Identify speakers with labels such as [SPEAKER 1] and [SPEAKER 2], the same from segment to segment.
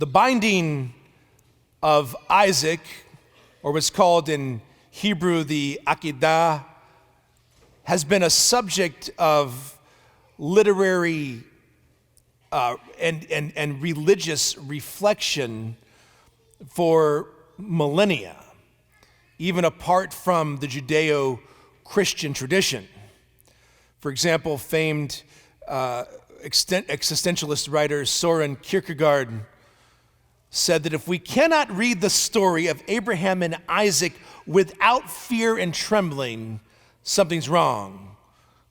[SPEAKER 1] The binding of Isaac, or what's called in Hebrew the Akedah, has been a subject of literary and religious reflection for millennia, even apart from the Judeo-Christian tradition. For example, famed existentialist writer Soren Kierkegaard said that if we cannot read the story of Abraham and Isaac without fear and trembling, something's wrong.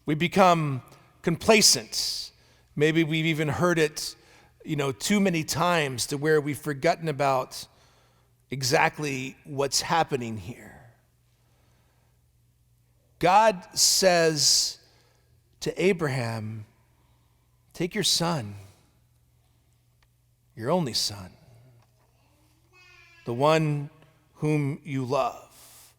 [SPEAKER 1] We become complacent. Maybe we've even heard it, too many times to where we've forgotten about exactly what's happening here. God says to Abraham, take your son, your only son, the one whom you love,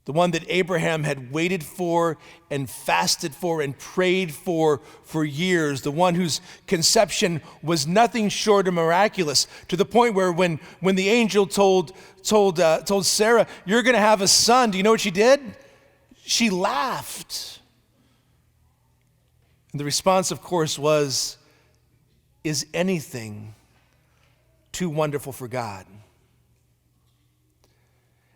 [SPEAKER 1] the one that Abraham had waited for and fasted for and prayed for years, the one whose conception was nothing short of miraculous, to the point where when the angel told Sarah, you're going to have a son, do you know what she did? She laughed. And the response, of course, was, is anything too wonderful for God?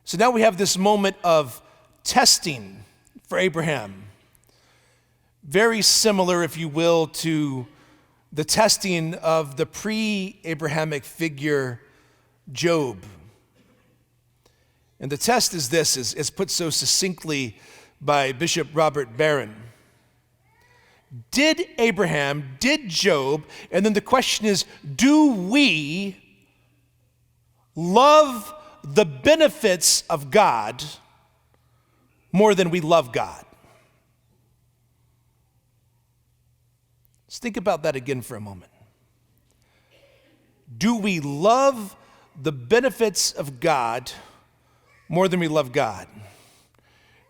[SPEAKER 1] So now we have this moment of testing for Abraham. Very similar, if you will, to the testing of the pre-Abrahamic figure, Job. And the test is this, is put so succinctly by Bishop Robert Barron. Did Abraham, did Job, and then the question is, do we love the benefits of God more than we love God? Let's think about that again for a moment. Do we love the benefits of God more than we love God?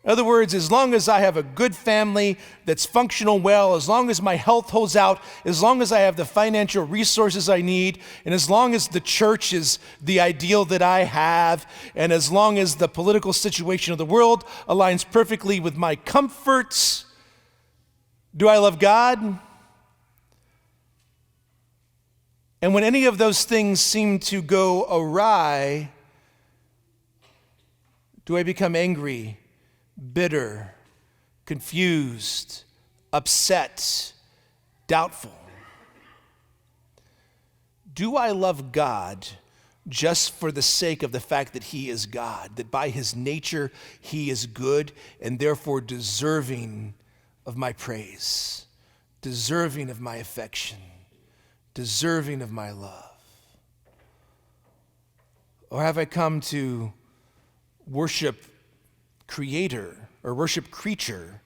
[SPEAKER 1] In other words, as long as I have a good family that's functional well, as long as my health holds out, as long as I have the financial resources I need, and as long as the church is the ideal that I have, and as long as the political situation of the world aligns perfectly with my comforts, do I love God? And when any of those things seem to go awry, do I become angry, bitter, confused, upset, doubtful? Do I love God just for the sake of the fact that He is God, that by His nature He is good and therefore deserving of my praise, deserving of my affection, deserving of my love? Or have I come to worship Creator or worship creature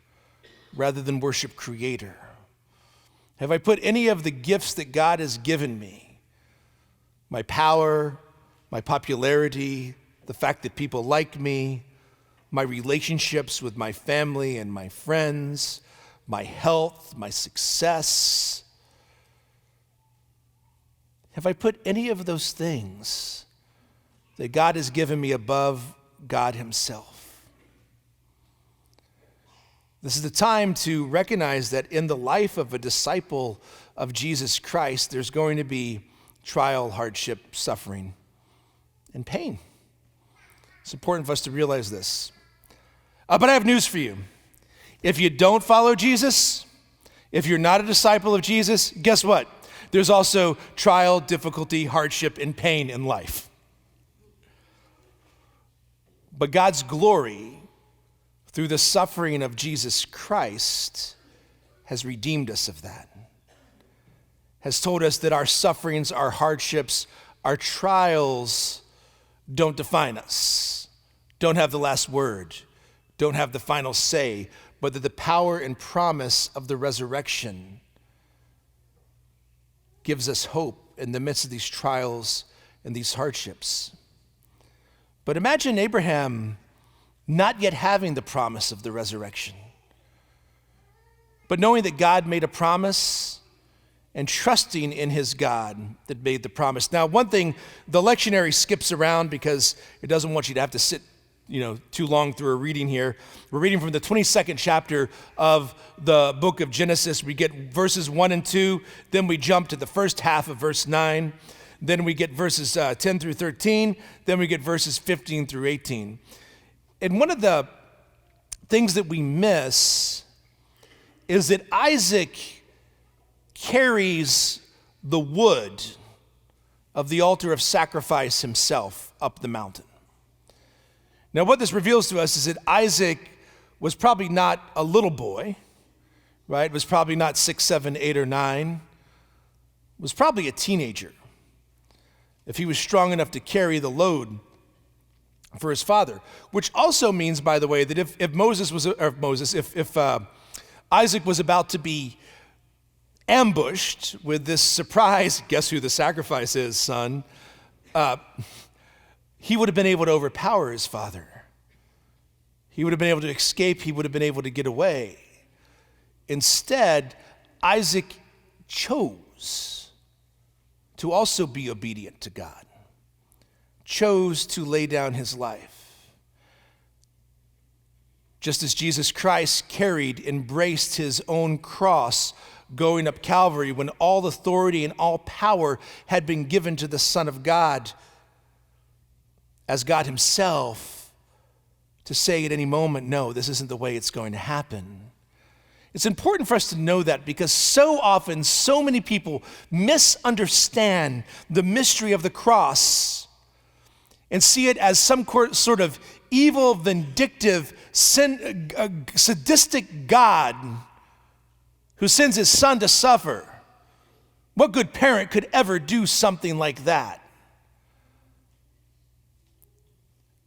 [SPEAKER 1] rather than worship Creator? Have I put any of the gifts that God has given me, my power, my popularity, the fact that people like me, my relationships with my family and my friends, my health, my success, have I put any of those things that God has given me above God Himself? This is the time to recognize that in the life of a disciple of Jesus Christ, there's going to be trial, hardship, suffering, and pain. It's important for us to realize this. But I have news for you. If you don't follow Jesus, if you're not a disciple of Jesus, guess what? There's also trial, difficulty, hardship, and pain in life. But God's glory, through the suffering of Jesus Christ, has redeemed us of that, has told us that our sufferings, our hardships, our trials don't define us, don't have the last word, don't have the final say, but that the power and promise of the resurrection gives us hope in the midst of these trials and these hardships. But imagine Abraham not yet having the promise of the resurrection, but knowing that God made a promise and trusting in his God that made the promise. Now, one thing, the lectionary skips around because it doesn't want you to have to sit too long through a reading here. We're reading from the 22nd chapter of the book of Genesis. We get verses 1 and 2, then we jump to the first half of verse 9, then we get verses 10 through 13, then we get verses 15 through 18. And one of the things that we miss is that Isaac carries the wood of the altar of sacrifice himself up the mountain. Now, what this reveals to us is that Isaac was probably not a little boy, right? Was probably not 6, 7, 8, or 9. Was probably a teenager if he was strong enough to carry the load for his father. Which also means, by the way, that if Isaac was about to be ambushed with this surprise, guess who the sacrifice is, son? He would have been able to overpower his father. He would have been able to escape. He would have been able to get away. Instead, Isaac chose to also be obedient to God, chose to lay down his life. Just as Jesus Christ embraced his own cross, going up Calvary when all authority and all power had been given to the Son of God, as God himself, to say at any moment, no, this isn't the way it's going to happen. It's important for us to know that because so often, so many people misunderstand the mystery of the cross and see it as some sort of evil, vindictive, sadistic God who sends his son to suffer. What good parent could ever do something like that?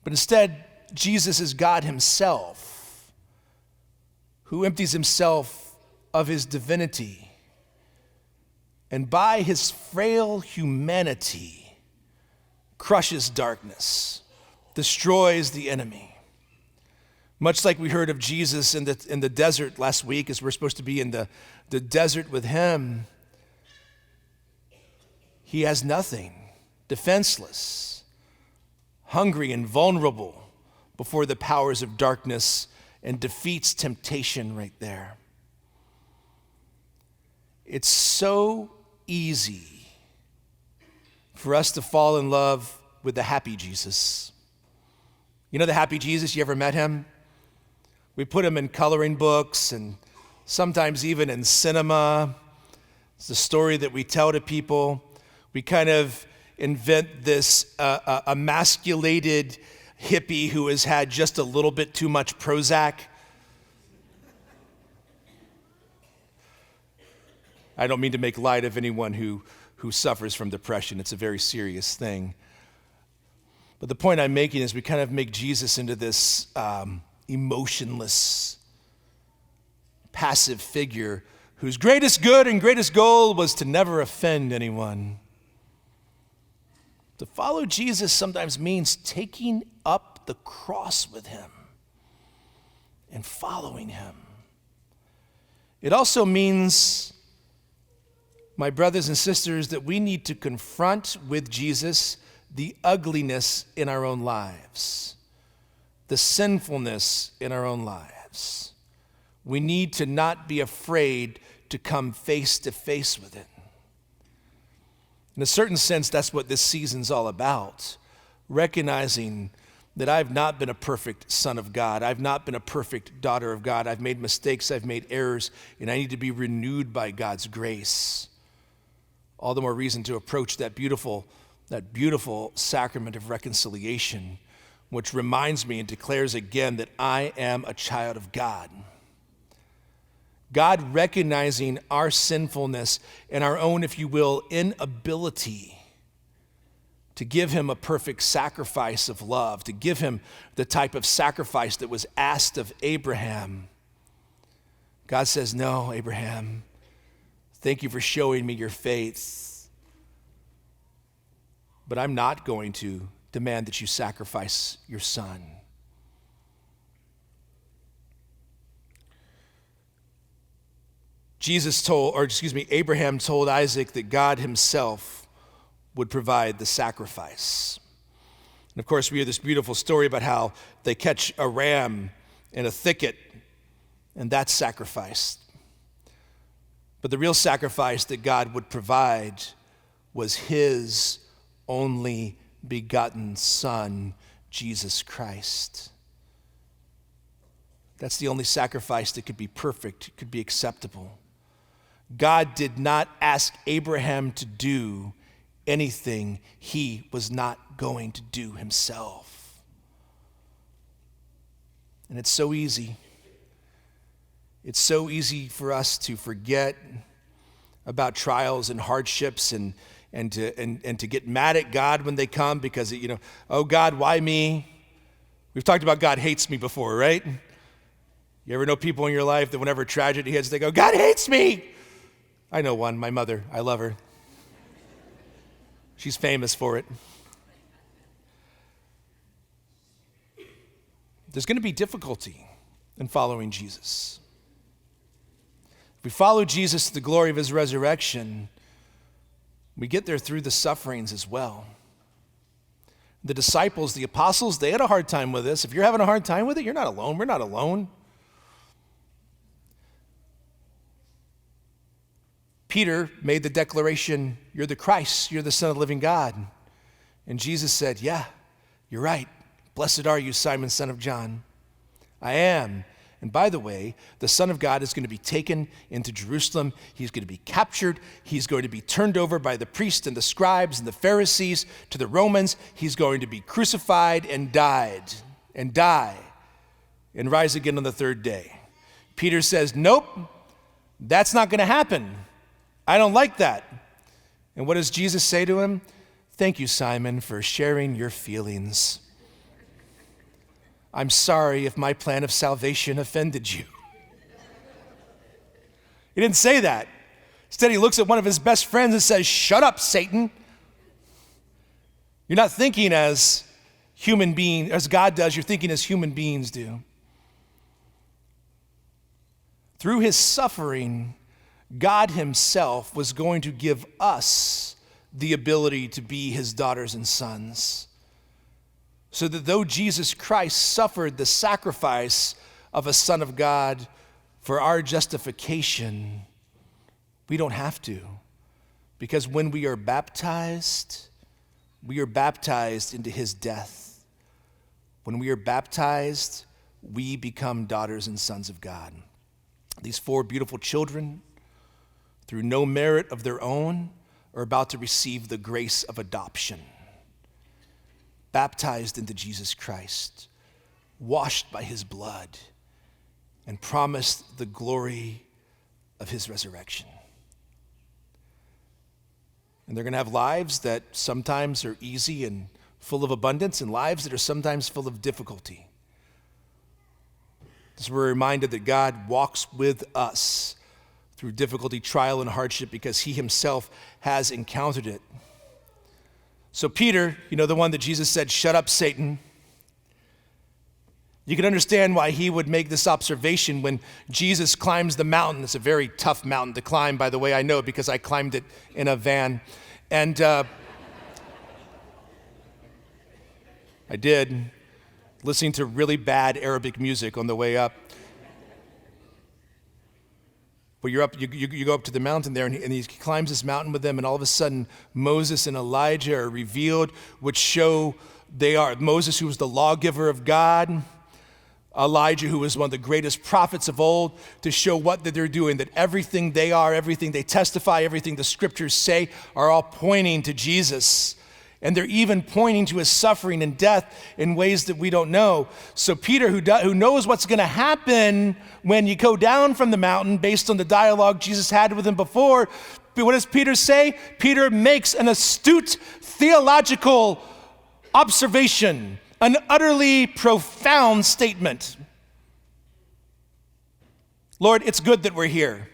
[SPEAKER 1] But instead, Jesus is God himself, who empties himself of his divinity, and by his frail humanity, crushes darkness, destroys the enemy. Much like we heard of Jesus in the desert last week, as we're supposed to be in the desert with him, he has nothing, defenseless, hungry and vulnerable before the powers of darkness, and defeats temptation right there. It's so easy for us to fall in love with the happy Jesus. You know the happy Jesus? You ever met him? We put him in coloring books and sometimes even in cinema. It's the story that we tell to people. We kind of invent this emasculated hippie who has had just a little bit too much Prozac. I don't mean to make light of anyone who suffers from depression. It's a very serious thing. But the point I'm making is we kind of make Jesus into this emotionless, passive figure whose greatest good and greatest goal was to never offend anyone. To follow Jesus sometimes means taking up the cross with him and following him. It also means, my brothers and sisters, that we need to confront with Jesus the ugliness in our own lives, the sinfulness in our own lives. We need to not be afraid to come face to face with it. In a certain sense, that's what this season's all about, recognizing that I've not been a perfect son of God. I've not been a perfect daughter of God. I've made mistakes, I've made errors, and I need to be renewed by God's grace. All the more reason to approach that beautiful sacrament of reconciliation, which reminds me and declares again that I am a child of God. God recognizing our sinfulness and our own, if you will, inability to give him a perfect sacrifice of love, to give him the type of sacrifice that was asked of Abraham. God says, no, Abraham, thank you for showing me your faith, but I'm not going to demand that you sacrifice your son. Abraham told Isaac that God himself would provide the sacrifice. And of course, we hear this beautiful story about how they catch a ram in a thicket, and that's sacrificed. But the real sacrifice that God would provide was his only begotten Son, Jesus Christ. That's the only sacrifice that could be perfect, could be acceptable. God did not ask Abraham to do anything he was not going to do himself. And it's so easy. It's so easy for us to forget about trials and hardships and to get mad at God when they come because, oh God, why me? We've talked about God hates me before, right? You ever know people in your life that whenever tragedy hits, they go, God hates me? I know one, my mother. I love her. She's famous for it. There's going to be difficulty in following Jesus. If we follow Jesus to the glory of his resurrection, we get there through the sufferings as well. The disciples, the apostles, they had a hard time with this. If you're having a hard time with it, you're not alone. We're not alone. Peter made the declaration, you're the Christ, you're the Son of the living God. And Jesus said, yeah, you're right. Blessed are you, Simon, son of John. I am. And by the way, the Son of God is going to be taken into Jerusalem. He's going to be captured. He's going to be turned over by the priests and the scribes and the Pharisees to the Romans. He's going to be crucified and die and rise again on the third day. Peter says, nope, that's not going to happen. I don't like that. And what does Jesus say to him? Thank you, Simon, for sharing your feelings. I'm sorry if my plan of salvation offended you. He didn't say that. Instead, he looks at one of his best friends and says, shut up, Satan. You're not thinking as human beings, as God does, you're thinking as human beings do. Through his suffering, God himself was going to give us the ability to be his daughters and sons. So that though Jesus Christ suffered the sacrifice of a Son of God for our justification, we don't have to. Because when we are baptized into his death. When we are baptized, we become daughters and sons of God. These four beautiful children, through no merit of their own, are about to receive the grace of adoption. Baptized into Jesus Christ, washed by his blood, and promised the glory of his resurrection. And they're going to have lives that sometimes are easy and full of abundance, and lives that are sometimes full of difficulty. As we're reminded that God walks with us through difficulty, trial, and hardship because he himself has encountered it. So Peter, the one that Jesus said, shut up, Satan. You can understand why he would make this observation when Jesus climbs the mountain. It's a very tough mountain to climb, by the way. I know because I climbed it in a van. And I did, listening to really bad Arabic music on the way up. But you go up to the mountain there, and he climbs this mountain with them, and all of a sudden, Moses and Elijah are revealed, which show they are Moses, who was the lawgiver of God, Elijah, who was one of the greatest prophets of old, to show what that they're doing, that everything they are, everything they testify, everything the scriptures say are all pointing to Jesus. And they're even pointing to his suffering and death in ways that we don't know. So Peter, who knows what's going to happen when you go down from the mountain based on the dialogue Jesus had with him before, but what does Peter say? Peter makes an astute theological observation, an utterly profound statement. Lord, it's good that we're here.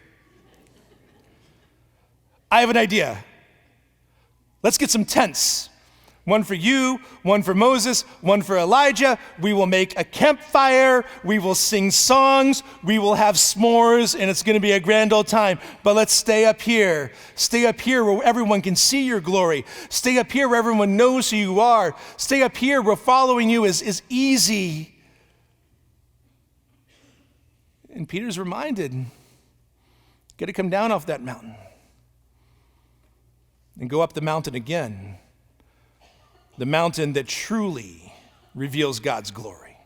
[SPEAKER 1] I have an idea. Let's get some tents. One for you, one for Moses, one for Elijah. We will make a campfire. We will sing songs. We will have s'mores, and it's going to be a grand old time. But let's stay up here. Stay up here where everyone can see your glory. Stay up here where everyone knows who you are. Stay up here where following you is easy. And Peter's reminded, got to come down off that mountain and go up the mountain again. The mountain that truly reveals God's glory.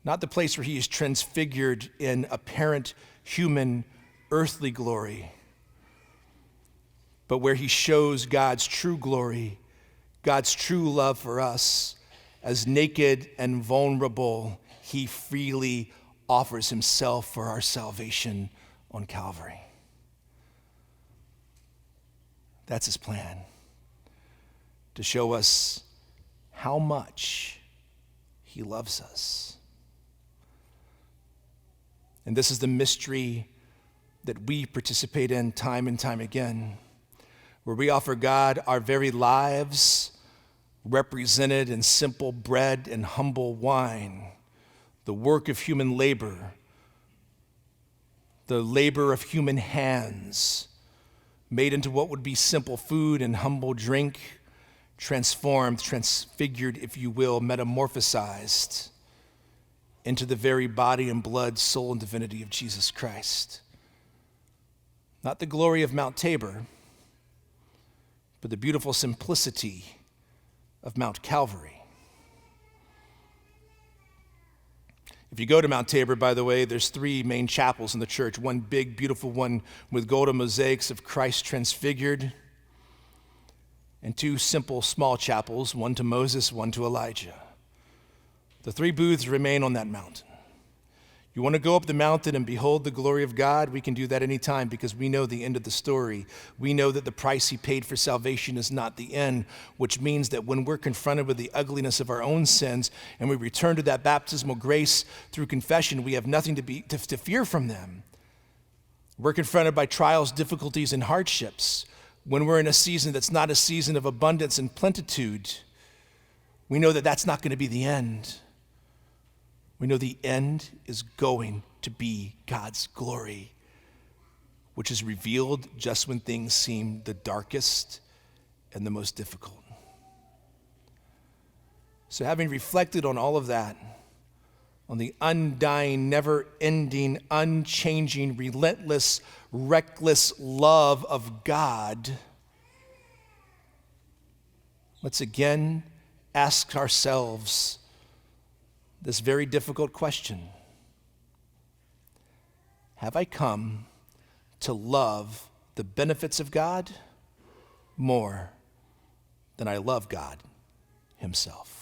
[SPEAKER 1] Not the place where he is transfigured in apparent human earthly glory, but where he shows God's true glory, God's true love for us. As naked and vulnerable, he freely offers himself for our salvation on Calvary. That's his plan. To show us how much he loves us. And this is the mystery that we participate in time and time again, where we offer God our very lives represented in simple bread and humble wine, the work of human labor, the labor of human hands, made into what would be simple food and humble drink, transformed, transfigured, if you will, metamorphosized into the very body and blood, soul, and divinity of Jesus Christ. Not the glory of Mount Tabor, but the beautiful simplicity of Mount Calvary. If you go to Mount Tabor, by the way, there's 3 main chapels in the church. One big, beautiful one with golden mosaics of Christ transfigured, and 2 simple, small chapels, one to Moses, one to Elijah. The 3 booths remain on that mountain. You want to go up the mountain and behold the glory of God? We can do that anytime because we know the end of the story. We know that the price he paid for salvation is not the end, which means that when we're confronted with the ugliness of our own sins and we return to that baptismal grace through confession, we have nothing to fear from them. We're confronted by trials, difficulties, and hardships. When we're in a season that's not a season of abundance and plenitude, we know that that's not going to be the end. We know the end is going to be God's glory, which is revealed just when things seem the darkest and the most difficult. So having reflected on all of that, on the undying, never-ending, unchanging, relentless, reckless love of God, let's again ask ourselves this very difficult question. Have I come to love the benefits of God more than I love God himself?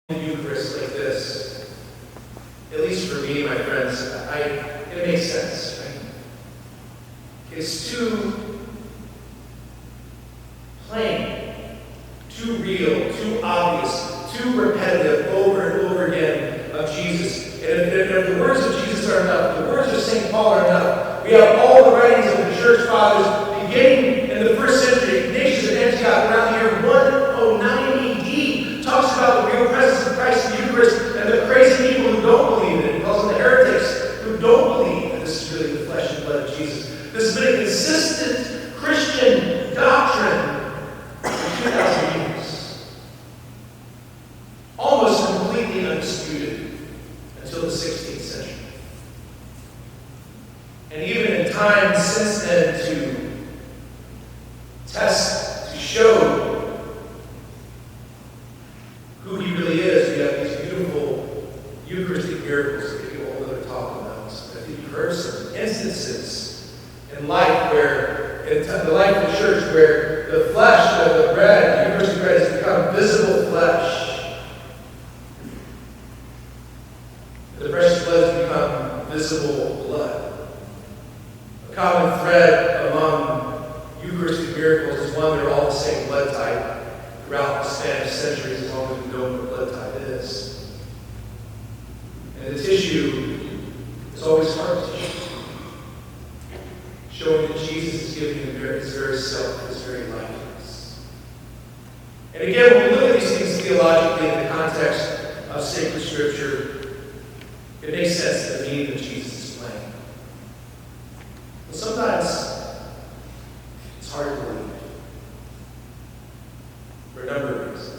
[SPEAKER 1] the Eucharist like this, at least for me, my friends, it makes sense, right? It's too plain, too real, too obvious, too repetitive over and over again of Jesus. And if the words of Jesus are enough, the words of St. Paul are enough, we have all the writings of the church fathers beginning in the first century. Ignatius of Antioch around the year 109 AD talks about the real presence of Christ in the Eucharist and the crazy people who don't believe it. He calls them the heretics who don't believe that this is really the flesh and blood of Jesus. This has been a consistent Christian doctrine for 2,000 years. Almost completely undisputed until the 16th century. And even in times since then to test, to show who he really is, we have these beautiful Eucharistic miracles that people all over talk about. I think you've heard some instances in life where, in the life of the church, where the flesh, the bread, the Eucharistic bread has become visible flesh. The precious blood has become visible blood. A common thread among Eucharistic miracles is one, they're all the same blood type throughout the span of centuries, as long as we know what blood type is. And the tissue is always heart tissue, showing that Jesus is giving his very self, his very life to us. And again, when we look at these things theologically in the context of sacred Scripture, it makes sense that the meaning of Jesus is plain. But sometimes it's hard to believe for a number of reasons.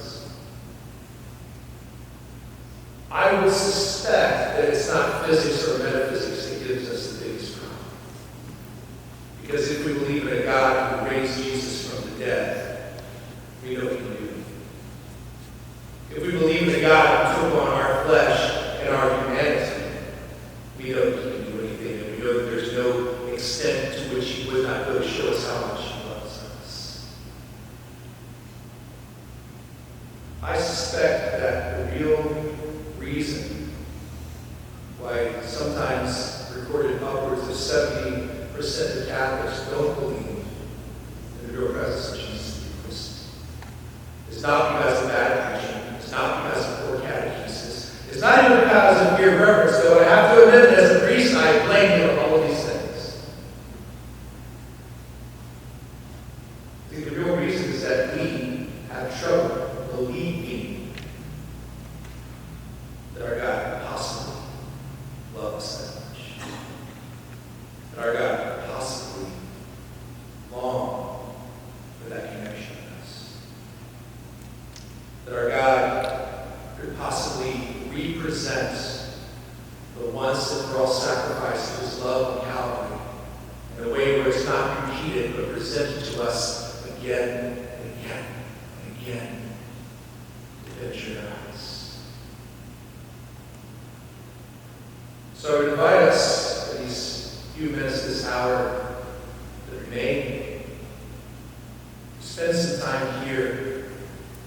[SPEAKER 1] I would suspect that it's not physics or metaphysics that gives us the biggest problem. Because if we believe in a God who raised Jesus from the dead, we know he can do it. If we believe in a God who took on our flesh and our humanity, we know he can do anything, and we know that there's no extent to which he would not go to show us how much he loves us. I suspect that the real reason why sometimes recorded upwards of 70% of Catholics don't believe in the real presence of Jesus in the Eucharist is not because of bad preaching, it's not because of poor catechesis, it's not even because of mere reverence, though I have to admit that as a priest I blame him for all of these things. I think the real reason is that we have trouble believing that our God could possibly love us that much. That our God could possibly long for that connection with us. That our God could possibly represent the once and for all sacrifice of his love on Calvary in a way where it's not repeated but presented to us again and again and again to finish our eyes. So I would invite us for these few minutes, this hour that remain, to spend some time here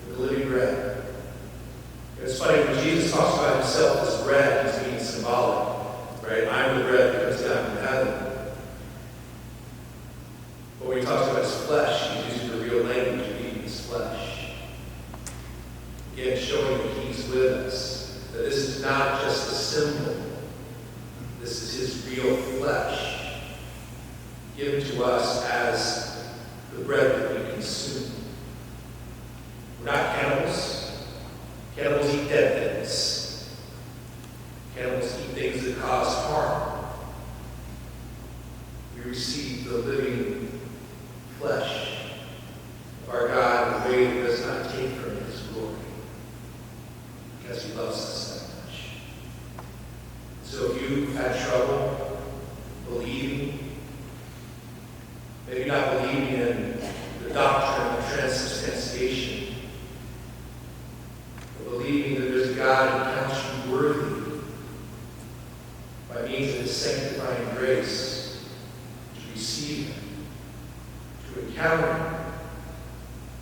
[SPEAKER 1] with the living bread. It's funny, when Jesus talks about himself as bread, he's being symbolic, right? I'm the bread that comes down from heaven. But when he talks about his flesh, he's using the real language of eating his flesh. Again, showing that he's with us, that this is not just a symbol. This is his real flesh, given to us as the bread that we consume. We're not cannibals. Cannibals eat dead things. Cannibals eat things that cause harm. We receive the living flesh of our God in a way that does not take from his glory, because he loves us that much. So if you've had trouble believing, maybe not believing in the doctrine of transubstantiation, believing that there's a God who counts you worthy by means of his sanctifying grace to receive him, to encounter him,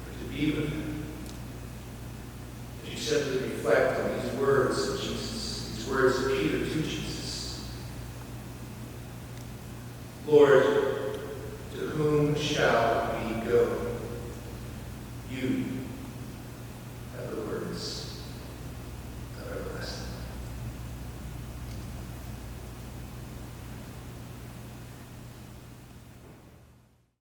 [SPEAKER 1] or to be with him. As you simply reflect on the
[SPEAKER 2] shall